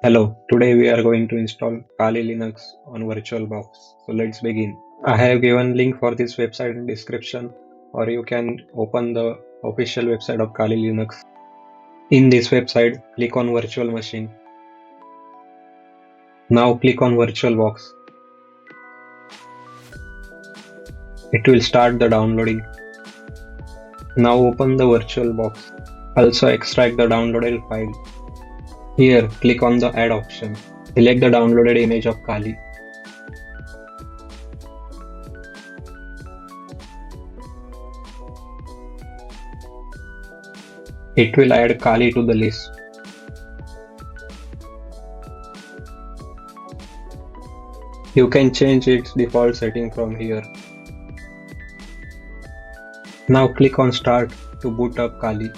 Hello, today we are going to install Kali Linux on VirtualBox. So let's begin. I have given link for this website in description, or you can open the official website of Kali Linux. In this website, click on virtual machine. Now click on VirtualBox. It will start the downloading. Now open the VirtualBox. Also extract the downloaded file. Here, click on the add option. Select the downloaded image of Kali. It will add Kali to the list. You can change its default setting from here. Now click on Start to boot up Kali.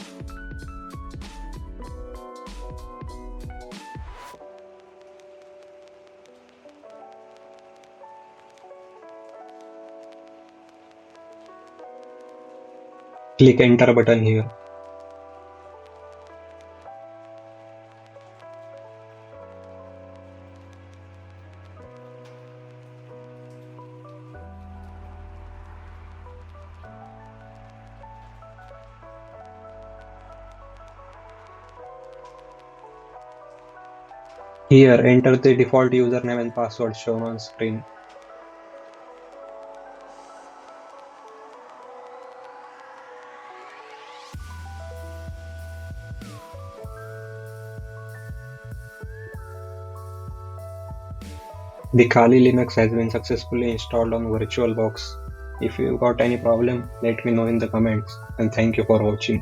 Click Enter button here. Here, enter the default username and password shown on screen. The Kali Linux has been successfully installed on VirtualBox. If you got any problem, let me know in the comments, and thank you for watching.